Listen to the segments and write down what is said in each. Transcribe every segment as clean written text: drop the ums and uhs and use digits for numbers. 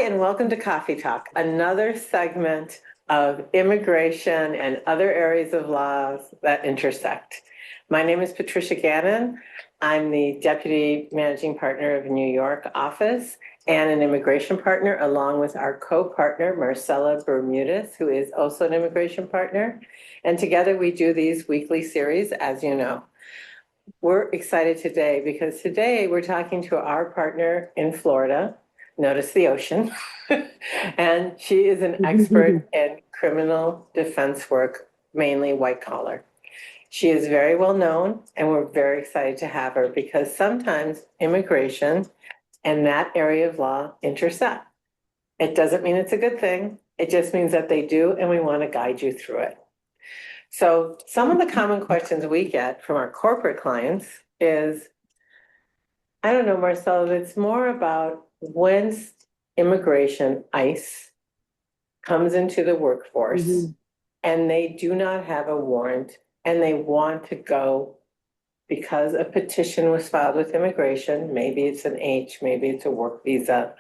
and welcome to Coffee Talk, another segment of immigration and other areas of laws that intersect. My name is Patricia Gannon. I'm the Deputy Managing Partner of New York office and an immigration partner, along with our co-partner, Marcella Bermudez, who is also an immigration partner. And together we do these weekly series, as you know. We're excited today because today we're talking to our partner in Florida. Notice the ocean. And she is an expert in criminal defense work, mainly white collar. She is very well known, and we're very excited to have her because sometimes immigration and that area of law intersect. It doesn't mean it's a good thing. It just means that they do, and we want to guide you through it. So some of the common questions we get from our corporate clients is, I don't know, Marcella, it's more about when immigration, ICE, comes into the workforce and they do not have a warrant and they want to go because a petition was filed with immigration, maybe it's an H, maybe it's a work visa,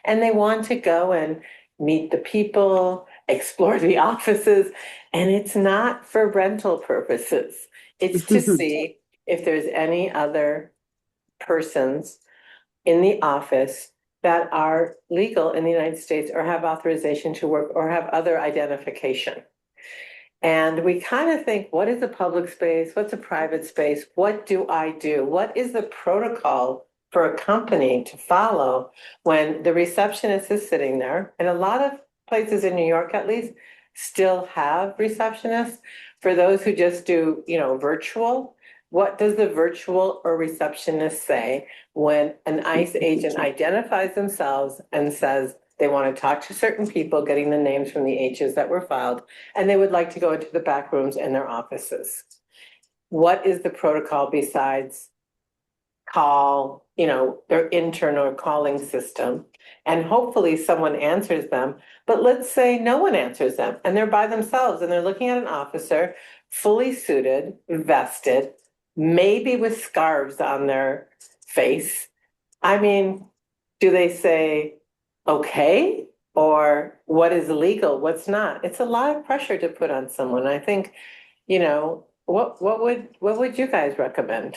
and they want to go and meet the people, explore the offices, and it's not for rental purposes. It's to see if there's any other persons in the office that are legal in the United States or have authorization to work or have other identification. And we kind of think, what is a public space? What's a private space? What do I do? What is the protocol for a company to follow when the receptionist is sitting there? And a lot of places in New York, at least, still have receptionists. For those who just do, virtual, what does the virtual or receptionist say when an ICE agent identifies themselves and says they want to talk to certain people, getting the names from the H's that were filed, and they would like to go into the back rooms in their offices? What is the protocol besides call, their internal calling system? And hopefully someone answers them. But let's say no one answers them and they're by themselves and they're looking at an officer fully suited, vested, maybe with scarves on their face. I mean, do they say, okay, or what is legal, what's not? It's a lot of pressure to put on someone. I think, what would you guys recommend?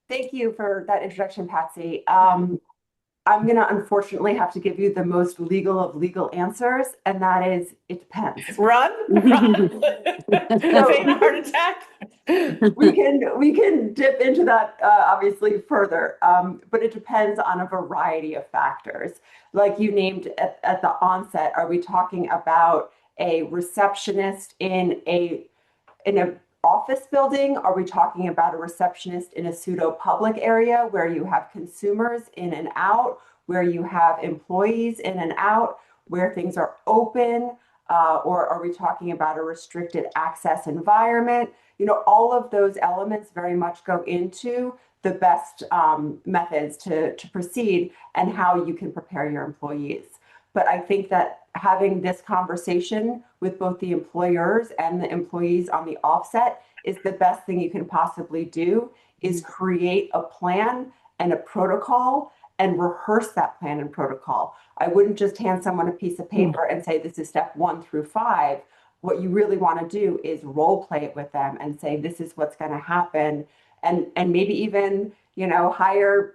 Thank you for that introduction, Patsy. I'm going to unfortunately have to give you the most legal of legal answers, and that is, it depends. Run. Fake heart attack. We can dip into that obviously further, but it depends on a variety of factors. Like you named at the onset, are we talking about a receptionist in an office building? Are we talking about a receptionist in a pseudo public area where you have consumers in and out, where you have employees in and out, where things are open? Or are we talking about a restricted access environment? All of those elements very much go into the best methods to proceed and how you can prepare your employees. But I think that having this conversation with both the employers and the employees on the offset is the best thing you can possibly do, is create a plan and a protocol and rehearse that plan and protocol. I wouldn't just hand someone a piece of paper and say, this is step 1 through 5. What you really want to do is role play it with them and say, this is what's going to happen. And maybe even, hire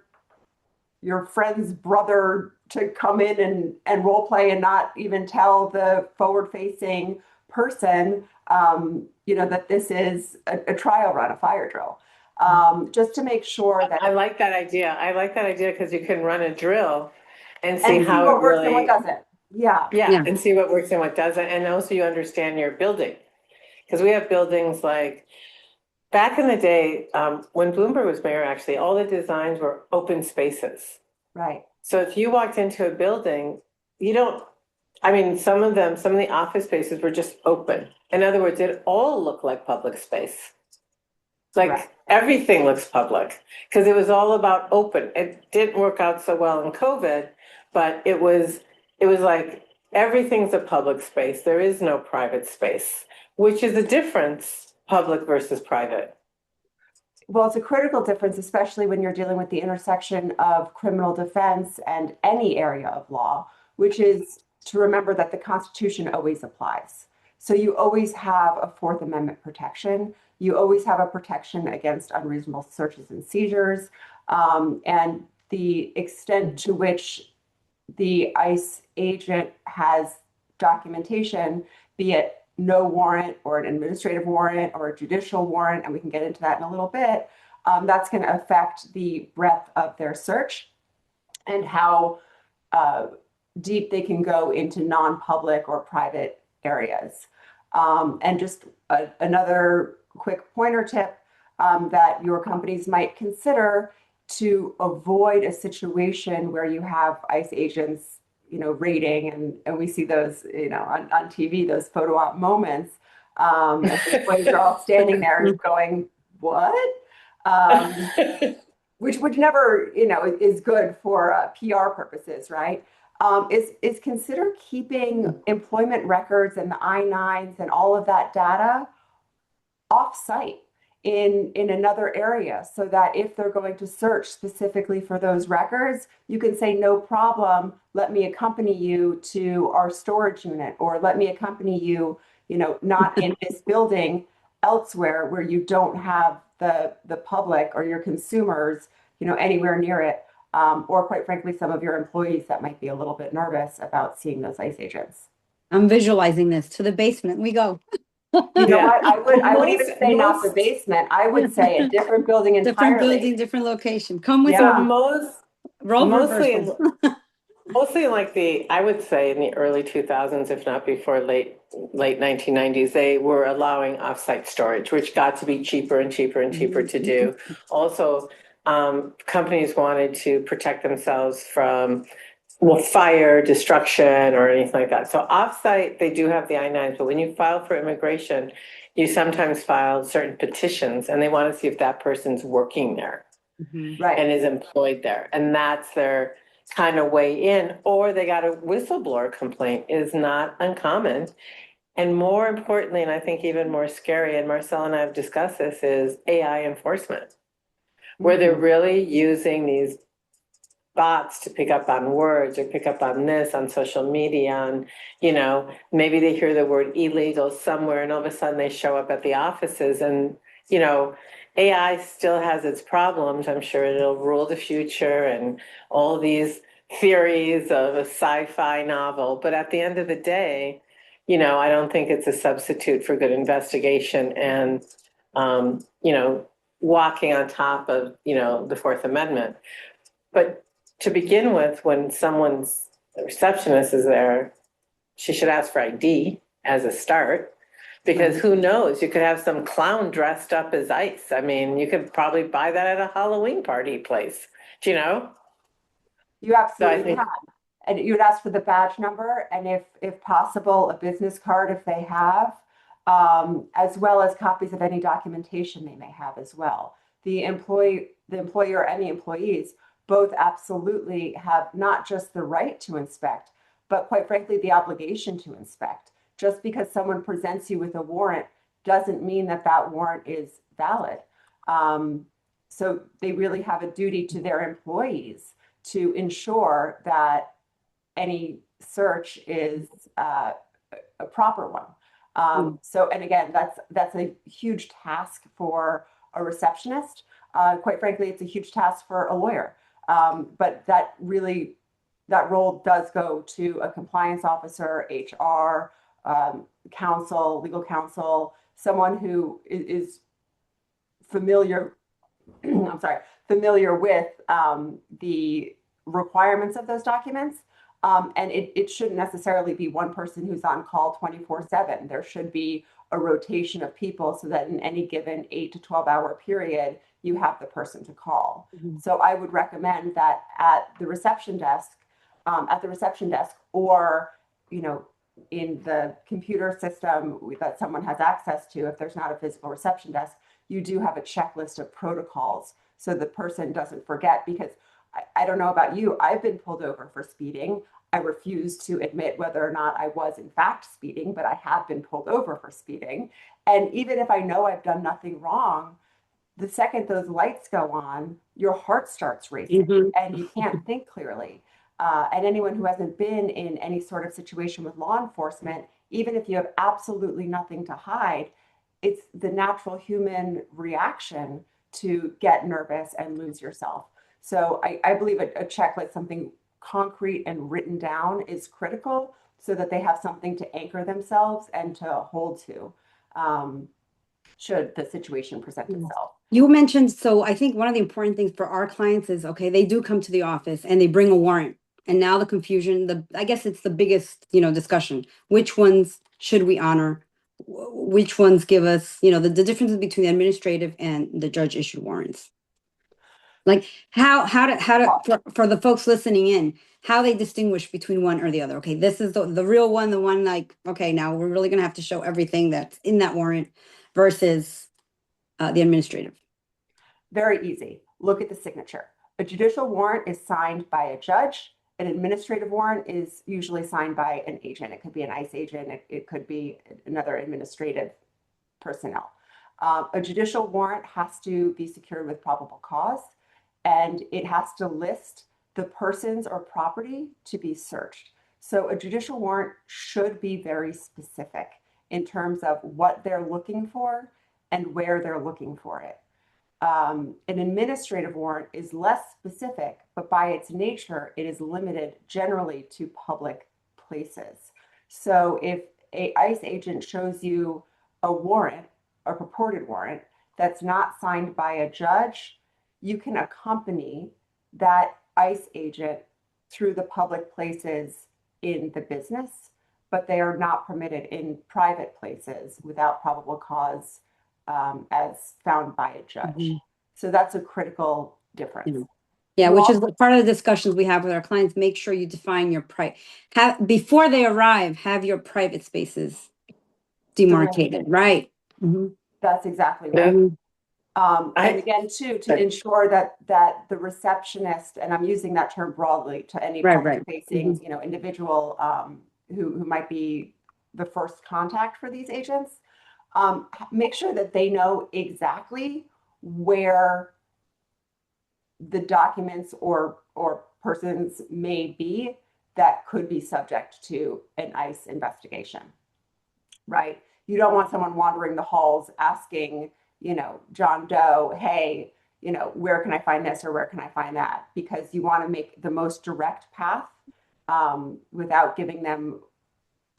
your friend's brother to come in and role play and not even tell the forward-facing person, that this is a trial run, a fire drill, just to make sure that. I like that idea. Because you can run a drill and see and how see what it works really. And what doesn't. Yeah, and see what works and what doesn't, and also you understand your building, because we have buildings like. Back in the day, when Bloomberg was mayor, actually, all the designs were open spaces. Right. So if you walked into a building, some of the office spaces were just open. In other words, it all looked like public space. Like right. Everything looks public because it was all about open. It didn't work out so well in COVID, but it was like everything's a public space. There is no private space, which is a difference, public versus private. Well, it's a critical difference, especially when you're dealing with the intersection of criminal defense and any area of law, which is to remember that the Constitution always applies. So you always have a Fourth Amendment protection. You always have a protection against unreasonable searches and seizures. And the extent to which the ICE agent has documentation, be it no warrant or an administrative warrant or a judicial warrant, and we can get into that in a little bit, that's going to affect the breadth of their search and how deep they can go into non-public or private areas. And just another quick pointer tip that your companies might consider to avoid a situation where you have ICE agents, raiding, and we see those, on TV, those photo op moments. And the employees are all standing there going, what? Which never, is good for PR purposes, right? Is consider keeping employment records and the I-9s and all of that data off-site in another area, so that if they're going to search specifically for those records, you can say, no problem, let me accompany you to our storage unit, or let me accompany you, not in this building, elsewhere where you don't have the public or your consumers, anywhere near it. Or quite frankly, some of your employees that might be a little bit nervous about seeing those ICE agents. I'm visualizing this. To the basement we go. You know what? I would even say not the basement. I would say a different building entirely. Different building, different location. Come with Yeah. Mostly like I would say in the early 2000s, if not before late 1990s, they were allowing offsite storage, which got to be cheaper and cheaper and cheaper to do. Also, companies wanted to protect themselves from fire, destruction, or anything like that. So offsite, they do have the I-9s, but when you file for immigration, you sometimes file certain petitions, and they want to see if that person's working there Right. and is employed there. And that's their kind of way in, or they got a whistleblower complaint is not uncommon. And more importantly, and I think even more scary, and Marcella and I have discussed this, is AI enforcement, where they're really using these bots to pick up on words or pick up on this on social media, and maybe they hear the word illegal somewhere and all of a sudden they show up at the offices, and AI still has its problems. I'm sure it'll rule the future and all these theories of a sci-fi novel, but at the end of the day, I don't think it's a substitute for good investigation and walking on top of the Fourth Amendment. But to begin with, when someone's receptionist is there, she should ask for ID as a start, because who knows? You could have some clown dressed up as ICE. I mean, you could probably buy that at a Halloween party place, You absolutely can. And you would ask for the badge number, and if possible, a business card if they have, as well as copies of any documentation they may have as well. The employer and the employees both absolutely have not just the right to inspect, but quite frankly, the obligation to inspect. Just because someone presents you with a warrant doesn't mean that that warrant is valid. So they really have a duty to their employees to ensure that any search is a proper one. So, and again, that's a huge task for a receptionist. Quite frankly, it's a huge task for a lawyer. But that role does go to a compliance officer, HR, counsel, legal counsel, someone who is familiar, familiar with the requirements of those documents. And it shouldn't necessarily be one person who's on call 24/7. There should be a rotation of people so that in any given 8 to 12 hour period, you have the person to call. So I would recommend that at the reception desk, or, in the computer system that someone has access to, if there's not a physical reception desk, you do have a checklist of protocols so the person doesn't forget. Because I don't know about you, I've been pulled over for speeding. I refuse to admit whether or not I was in fact speeding, but I have been pulled over for speeding. And even if I know I've done nothing wrong, the second those lights go on, your heart starts racing Mhm. and you can't think clearly. And anyone who hasn't been in any sort of situation with law enforcement, even if you have absolutely nothing to hide, it's the natural human reaction to get nervous and lose yourself. So I believe a checklist, something concrete and written down, is critical so that they have something to anchor themselves and to hold to, should the situation present itself. You mentioned, so I think one of the important things for our clients is, okay, they do come to the office and they bring a warrant. And now the confusion, I guess it's the biggest, discussion. Which ones should we honor? Which ones give us, the differences between the administrative and the judge issued warrants? Like for the folks listening in, how they distinguish between one or the other. Okay, this is the real one, the one like, okay, now we're really gonna have to show everything that's in that warrant versus the administrative. Very easy. Look at the signature. A judicial warrant is signed by a judge. An administrative warrant is usually signed by an agent. It could be an ICE agent. It could be another administrative personnel. A judicial warrant has to be secured with probable cause, and it has to list the persons or property to be searched. So a judicial warrant should be very specific in terms of what they're looking for and where they're looking for it. An administrative warrant is less specific, but by its nature, it is limited generally to public places. So if a ICE agent shows you a warrant, a purported warrant, that's not signed by a judge, you can accompany that ICE agent through the public places in the business, but they are not permitted in private places without probable cause, as found by a judge. Mhm. So that's a critical difference. Yeah, You which is also- part of the discussions we have with our clients. Make sure you define your before they arrive, have your private spaces demarcated, right? Mhm. That's exactly Yeah. right. Mhm. And again, too, to ensure that the receptionist, and I'm using that term broadly to any Right, public-facing, right. individual who might be the first contact for these agents, make sure that they know exactly where the documents or persons may be that could be subject to an ICE investigation, right? You don't want someone wandering the halls asking, John Doe, hey, where can I find this or where can I find that? Because you want to make the most direct path, without giving them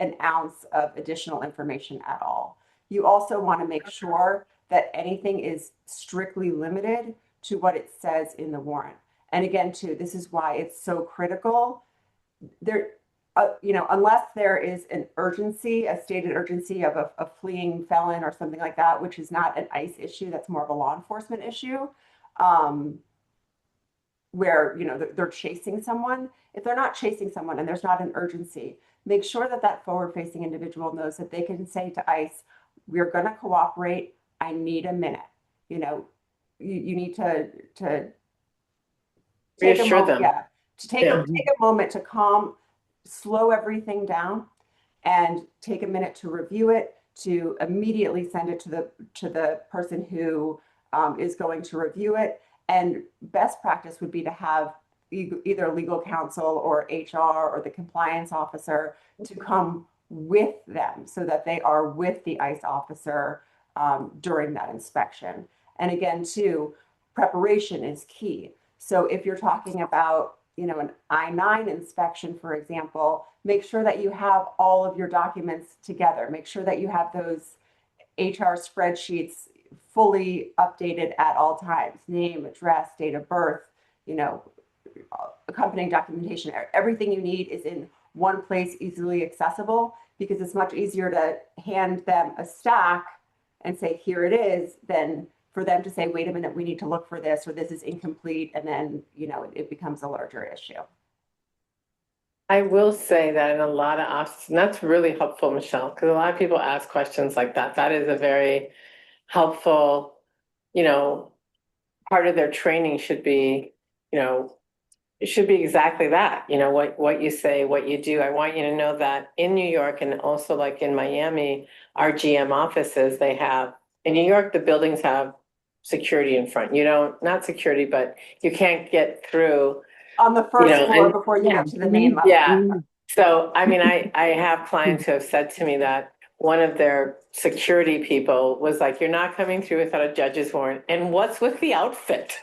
an ounce of additional information at all. You also want to make sure that anything is strictly limited to what it says in the warrant. And again, too, this is why it's so critical. Unless there is an urgency, a stated urgency of a fleeing felon or something like that, which is not an ICE issue, that's more of a law enforcement issue, where they're chasing someone. If they're not chasing someone and there's not an urgency, make sure that forward-facing individual knows that they can say to ICE, "We're going to cooperate. I need a minute." You need to take a Reassure moment, them. take a moment to slow everything down, and take a minute to review it, to immediately send it to the person who is going to review it. And best practice would be to have either legal counsel or HR or the compliance officer to come with them so that they are with the ICE officer during that inspection. And again, too, preparation is key. So if you're talking about, an I-9 inspection, for example, make sure that you have all of your documents together. Make sure that you have those HR spreadsheets fully updated at all times: name, address, date of birth, accompanying documentation. Everything you need is in one place, easily accessible, because it's much easier to hand them a stack and say, "Here it is," than for them to say, "Wait a minute, we need to look for this," or "This is incomplete," and then, it becomes a larger issue. I will say that in a lot of offices, and that's really helpful, Michelle, because a lot of people ask questions like that. That is a very helpful, part of their training should be, it should be exactly that, what you say, what you do. I want you to know that in New York, and also like in Miami, our GM offices, in New York, the buildings have security in front. You don't, not security, but you can't get through, On the first floor before you Yeah. get to the main level. yeah. Mhm. So, I mean, I have clients who have said to me that one of their security people was like, you're not coming through without a judge's warrant. And what's with the outfit?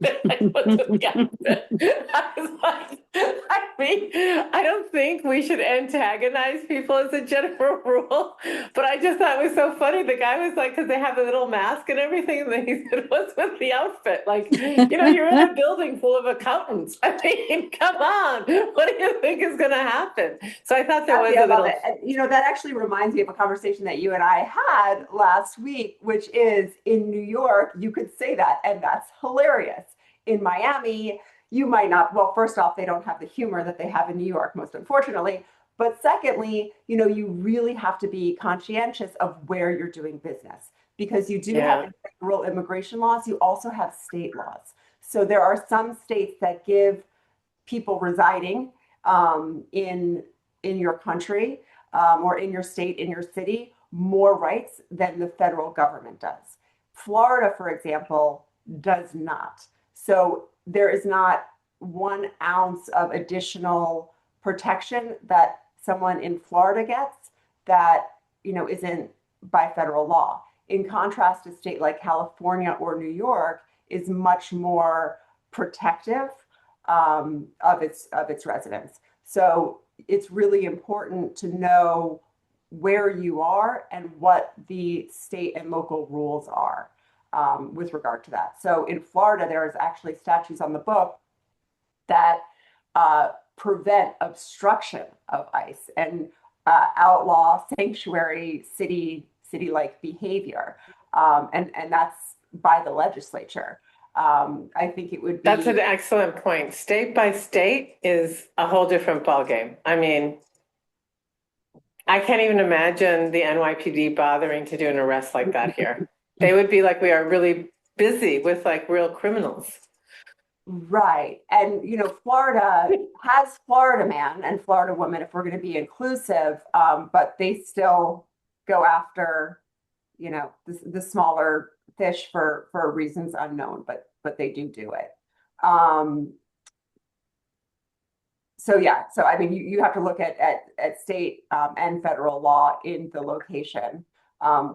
Like, what's with the outfit? I was like, I mean, I don't think we should antagonize people as a general rule, but I just thought it was so funny. The guy was like, because they have the little mask and everything, and then he said, what's with the outfit? Like, you're in a building full of accountants. I mean, come on, what do you think is going to happen? So I thought there was I a love little. it. And, that actually reminds me of a conversation that you and I had last week, which is in New York, you could say that, and that's hilarious. In Miami, you might not. Well, first off, they don't have the humor that they have in New York, most unfortunately. But secondly, you really have to be conscientious of where you're doing business because you do Yeah. have federal immigration laws. You also have state laws. So there are some states that give people residing in your country or in your state, in your city, more rights than the federal government does. Florida, for example, does not. So there is not 1 ounce of additional protection that someone in Florida gets that isn't by federal law. In contrast, a state like California or New York is much more protective of its residents. So it's really important to know where you are and what the state and local rules are with regard to that. So in Florida, there is actually statutes on the book that prevent obstruction of ICE and outlaw sanctuary city-like behavior, and that's by the legislature. I think it would be. That's an excellent point. State by state is a whole different ballgame. I mean, I can't even imagine the NYPD bothering to do an arrest like that here. They would be like, we are really busy with like real criminals. Right. And, Florida has Florida man and Florida woman, if we're going to be inclusive, but they still go after, the smaller fish for reasons unknown, but they do it. So yeah, so I mean, you have to look at state and federal law in the location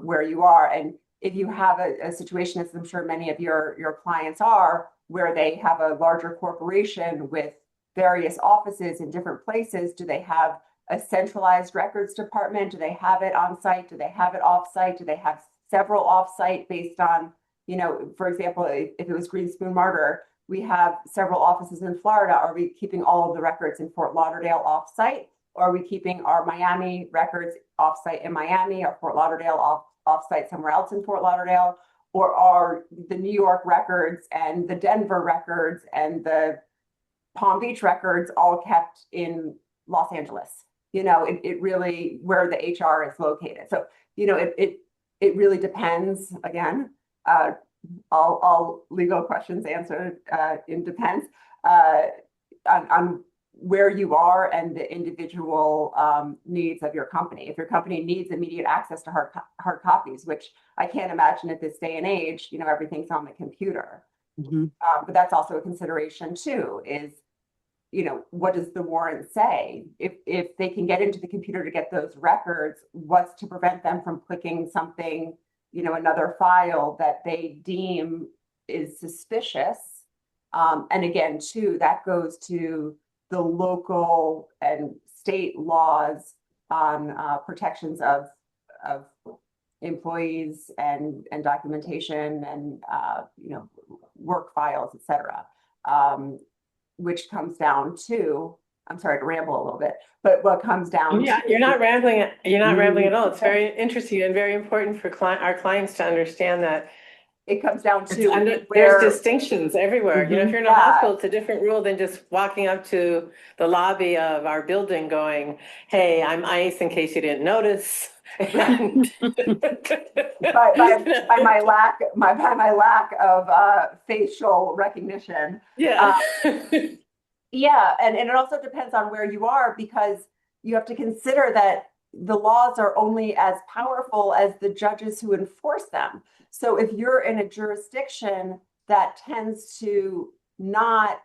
where you are. And if you have a situation, as I'm sure many of your clients are, where they have a larger corporation with various offices in different places, do they have a centralized records department? Do they have it on site? Do they have it off site? Do they have several off site based on, for example, if it was Greenspoon Marder, we have several offices in Florida. Are we keeping all of the records in Fort Lauderdale off site? Or are we keeping our Miami records off site in Miami or Fort Lauderdale off site somewhere else in Fort Lauderdale? Or are the New York records and the Denver records and the Palm Beach records all kept in Los Angeles? It really, where the HR is located. So, it really depends, again, all legal questions answered in depends on where you are and the individual needs of your company. If your company needs immediate access to hard copies, which I can't imagine at this day and age, everything's on the computer. Mhm. But that's also a consideration too, is, what does the warrant say? If they can get into the computer to get those records, what's to prevent them from clicking something, another file that they deem is suspicious? And again, too, that goes to the local and state laws on protections of employees and documentation and work files, et cetera, which comes down to, I'm sorry to ramble a little bit, but what comes down Yeah, to. you're not rambling. You're not rambling at all. It's very interesting and very important for our clients to understand that It comes down to there's where. distinctions everywhere. If you're in a Yeah. hospital, it's a different rule than just walking up to the lobby of our building going, hey, I'm ICE in case you didn't notice. And by my lack of facial recognition. yeah. Yeah, and it also depends on where you are, because you have to consider that the laws are only as powerful as the judges who enforce them. So if you're in a jurisdiction that tends to not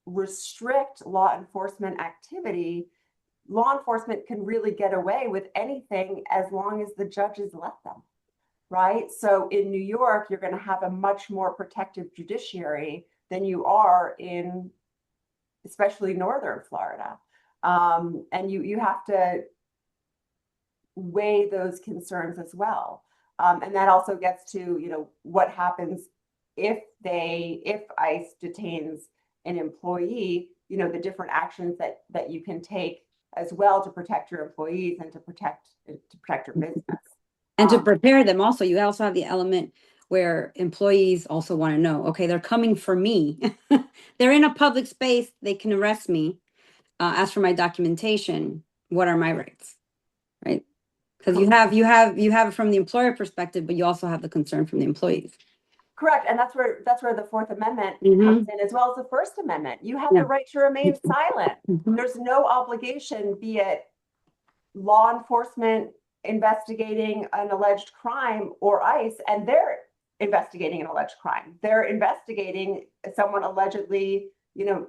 restrict law enforcement activity, law enforcement can really get away with anything as long as the judges let them, right? So in New York, you're going to have a much more protective judiciary than you are in, especially northern Florida. And you have to weigh those concerns as well. And that also gets to, you know, what happens if ICE detains an employee, you know, the different actions that you can take as well to protect your employees and to protect your business. And to prepare them also, you also have the element where employees also want to know, okay, they're coming for me. They're in a public space, they can arrest me. As for my documentation, what are my rights? Right? Because you have it from the employer perspective, but you also have the concern from the employees. Correct. And that's where the Fourth Amendment Mhm. comes in, as well as the First Amendment. You have Yeah. the right to remain silent. Mhm. There's no obligation, be it law enforcement investigating an alleged crime or ICE, and they're investigating an alleged crime. They're investigating someone allegedly, you know,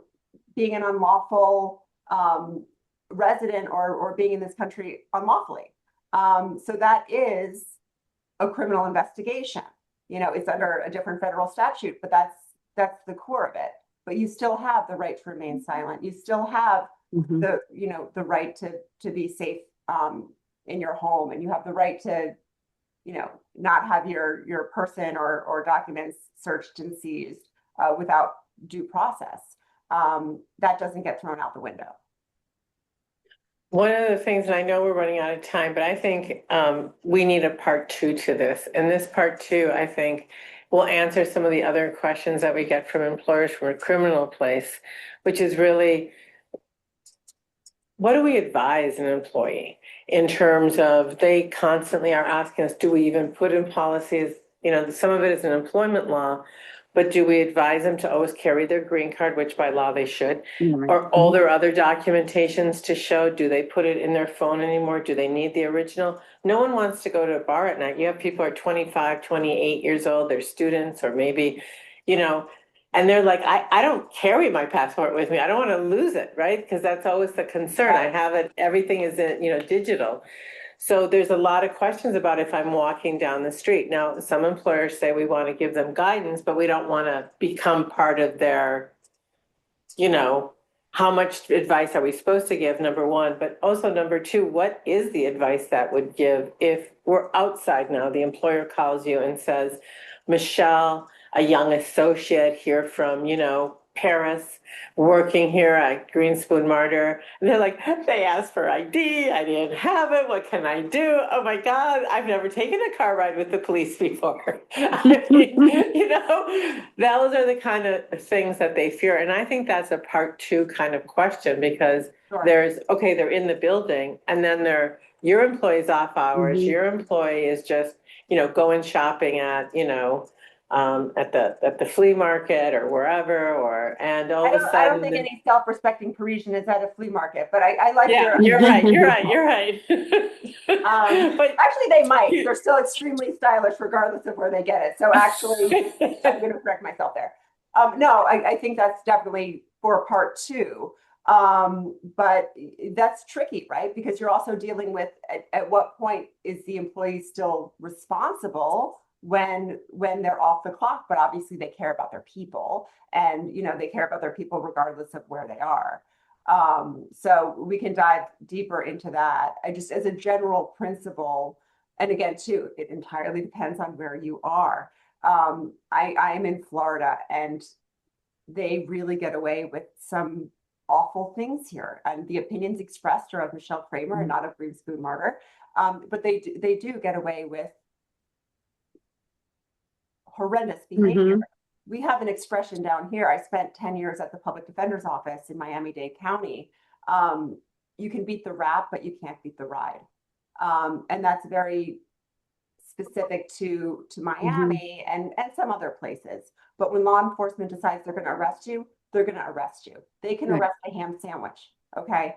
being an unlawful resident or being in this country unlawfully. So that is a criminal investigation. You know, it's under a different federal statute, but that's the core of it. But you still have the right to remain silent. You still have Mhm. the, you know, the right to be safe in your home, and you have the right to, you know, not have your person or documents searched and seized without due process. That doesn't get thrown out the window. One of the things, and I know we're running out of time, but I think we need a part two to this. And this part two, I think, will answer some of the other questions that we get from employers from a criminal place, which is really, what do we advise an employee in terms of, they constantly are asking us, do we even put in policies, you know, some of it is an employment law, but do we advise them to always carry their green card, which by law they should? Yeah, right. Or all their other documentations to show, do they put it in their phone anymore? Do they need the original? No one wants to go to a bar at night. You have people who are 25, 28 years old, they're students, or maybe, you know, and they're like, I don't carry my passport with me. I don't want to lose it, right? Because that's always the concern. I have it, everything is in, you know, digital. So there's a lot of questions about if I'm walking down the street. Now, some employers say we want to give them guidance, but we don't want to become part of their, you know, how much advice are we supposed to give, number one, but also number two, what is the advice that would give if we're outside now, the employer calls you and says, Michelle, a young associate here from, you know, Paris, working here at Greenspoon Marder. And they're like, they asked for ID. I didn't have it. What can I do? Oh my God, I've never taken a car ride with the police before. I mean, you know, those are the kind of things that they fear. And I think that's a part two kind of question, because Sure. there's, okay, they're in the building, and then your employee's off hours, Mhm. your employee is just, you know, going shopping at, you know, at the flea market or wherever, and all of a I don't sudden. think any self-respecting Parisian is at a flea market, but I like Yeah, your. you're right. But Actually, they might. They're still extremely stylish, regardless of where they get it. So actually, I'm going to correct myself there. No, I think that's definitely for part two. But that's tricky, right? Because you're also dealing with at what point is the employee still responsible when they're off the clock? But obviously, they care about their people, and you know they care about their people regardless of where they are. So we can dive deeper into that. I just, as a general principle, and again, too, it entirely depends on where you are. I am in Florida, and they really get away with some awful things here. And the opinions expressed are of Michelle Kramer and not of Greenspoon Marder. But they do get away with horrendous behavior. Mhm. We have an expression down here. I spent 10 years at the public defender's office in Miami-Dade County. You can beat the rap, but you can't beat the ride. And that's very specific to Miami and some other places. But when law enforcement decides they're going to arrest you, they're going to arrest you. They can Right. arrest a ham sandwich. Okay.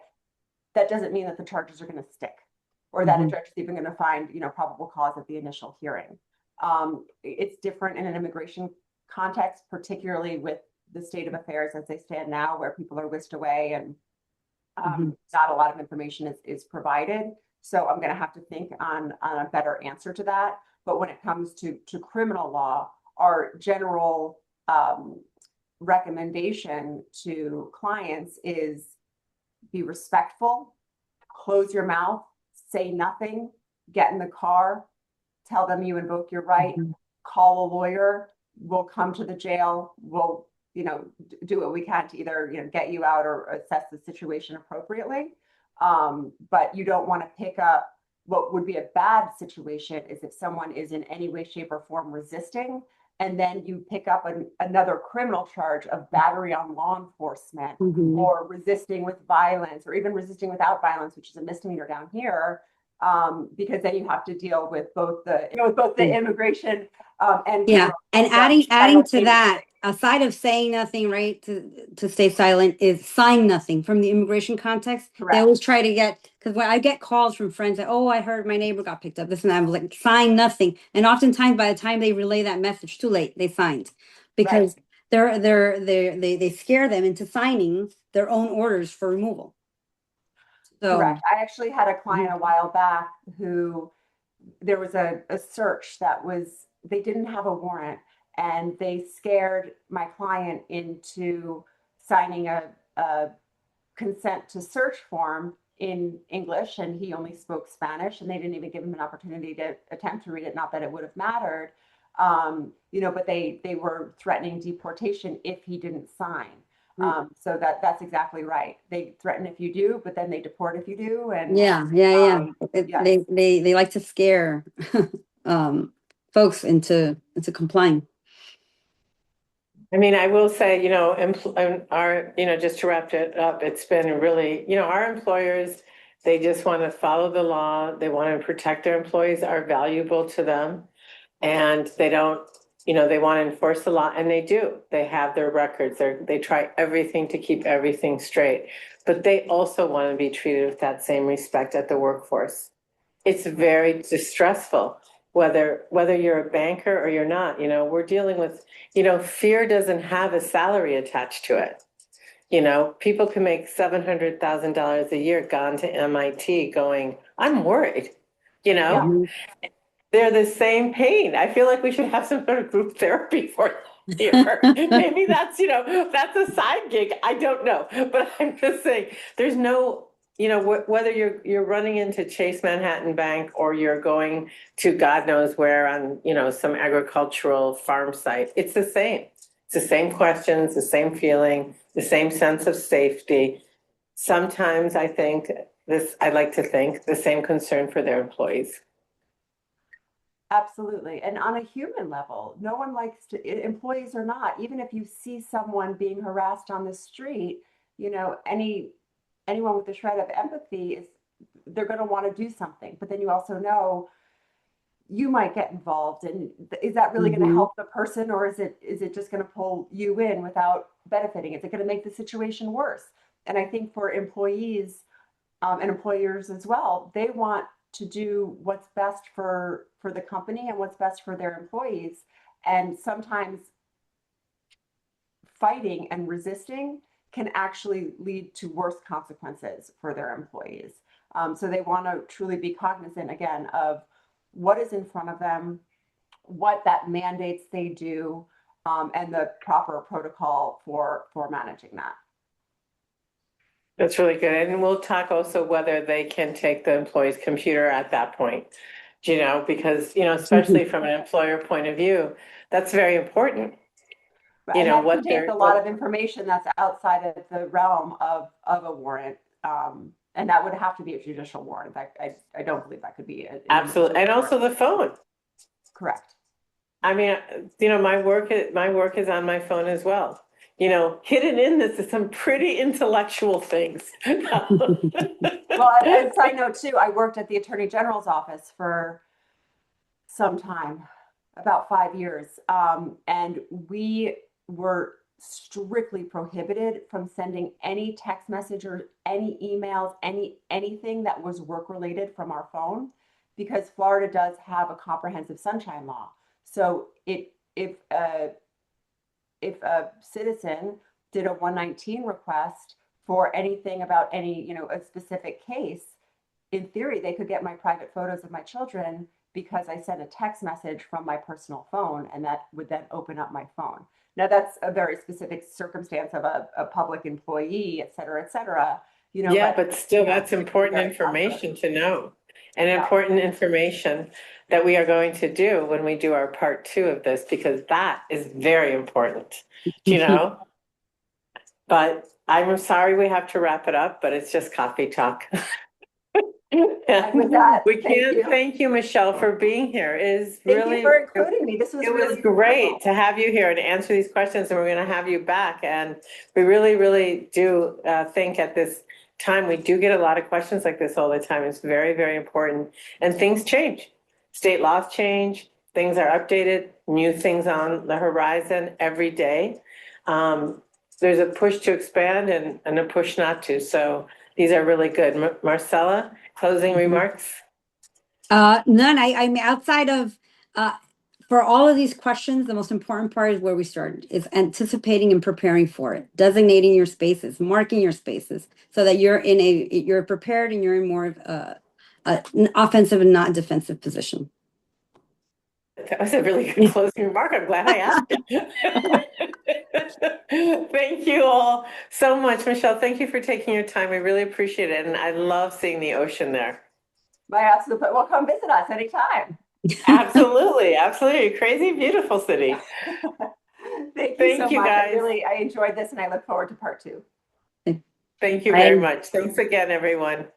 That doesn't mean that the charges are going to stick. or that a judge is even going to find, probable cause at the initial hearing. It's different in an immigration context, particularly with the state of affairs as they stand now, where people are whisked away and not a lot of information is provided. So I'm going to have to think on a better answer to that. But when it comes to criminal law, our general recommendation to clients is be respectful, close your mouth, say nothing, get in the car, tell them you invoke your right, call a lawyer, we'll come to the jail, we'll do what we can to either get you out or assess the situation appropriately. But you don't want to pick up what would be a bad situation is if someone is in any way, shape, or form resisting, and then you pick up another criminal charge of battery on law enforcement or resisting with violence or even resisting without violence, which is a misdemeanor down here. Because then you have to deal with both the immigration and adding to that, aside of saying nothing, right, to stay silent, is sign nothing from the immigration context. Correct. They always try to get, because when I get calls from friends that, I heard my neighbor got picked up, this and that, I'm like, sign nothing. And oftentimes by the time they relay that message, too late, they signed, because they scare them into signing their own orders for removal. So, correct. I actually had a client a while back who there was a search they didn't have a warrant, and they scared my client into signing a consent to search form in English, and he only spoke Spanish, and they didn't even give him an opportunity to attempt to read it. Not that it would have mattered, but they were threatening deportation if he didn't sign. So that's exactly right. They threaten if you do, but then they deport if you do. And they like to scare folks into complying. I mean, I will say, just to wrap it up, it's been really, our employers, they just want to follow the law. They want to protect their employees, are valuable to them. And they don't, they want to enforce the law, and they do. They have their records. They try everything to keep everything straight. But they also want to be treated with that same respect at the workforce. It's very distressful. Whether you're a banker or you're not, we're dealing with, fear doesn't have a salary attached to it. People can make $700,000 a year gone to MIT going, I'm worried, They're the same pain. I feel like we should have some sort of group therapy for here. Maybe that's, that's a side gig. I don't know. But I'm just saying there's no, whether you're running into Chase Manhattan Bank or you're going to God knows where on, some agricultural farm site, it's the same. It's the same questions, the same feeling, the same sense of safety. Sometimes I'd like to think the same concern for their employees. Absolutely. And on a human level, no one likes to, employees or not, even if you see someone being harassed on the street, anyone with a shred of empathy they're going to want to do something. But then you also know you might get involved, and is that really going to help the person, or is it just going to pull you in without benefiting? Is it going to make the situation worse? And I think for employees and employers as well, they want to do what's best for the company and what's best for their employees. And sometimes fighting and resisting can actually lead to worse consequences for their employees. So they want to truly be cognizant, again, of what is in front of them, what that mandates they do, and the proper protocol for managing that. That's really good. And we'll talk also whether they can take the employee's computer at that point, because, especially from an employer point of view, that's very important. Right. And that contains a lot of information that's outside of the realm of a warrant. And that would have to be a judicial warrant. I don't believe that could be absolutely. And also the phone. Correct. I mean, my work is on my phone as well. Hidden in this is some pretty intellectual things. Well, as a side note too, I worked at the Attorney General's office for some time, about 5 years. And we were strictly prohibited from sending any text message or any emails, anything that was work related from our phone, because Florida does have a comprehensive sunshine law. So if a citizen did a 119 request for anything about any, a specific case, in theory, they could get my private photos of my children because I sent a text message from my personal phone, and that would then open up my phone. Now, that's a very specific circumstance of a public employee, et cetera, Yeah, but still, that's very important careful. information to know. And Yeah. important information that we are going to do when we do our part 2 of this, because that is very important, But I'm sorry we have to wrap it up, but it's just coffee talk. And with that, We thank can't you. thank you, Michelle, for being here. It is Thank really, you for including me. This was it was really great wonderful. to have you here and answer these questions, and we're going to have you back. And we really, really do think at this time, we do get a lot of questions like this all the time. It's very, very important. And things change. State laws change, things are updated, new things on the horizon every day. There's a push to expand and a push not to. So these are really good. Marcella, closing remarks? None. I'm outside of, for all of these questions, the most important part is where we started, is anticipating and preparing for it, designating your spaces, marking your spaces so that you're prepared and you're in more of an offensive and not defensive position. That was a really good closing remark. I'm glad I asked you. Thank you all so much, Michelle. Thank you for taking your time. We really appreciate it. And I love seeing the ocean there. My absolute pleasure. Well, come visit us anytime. Absolutely. Absolutely. Crazy, beautiful city. Thank you so much. guys. I enjoyed this, and I look forward to part 2. Thank you very much. Thanks again, everyone.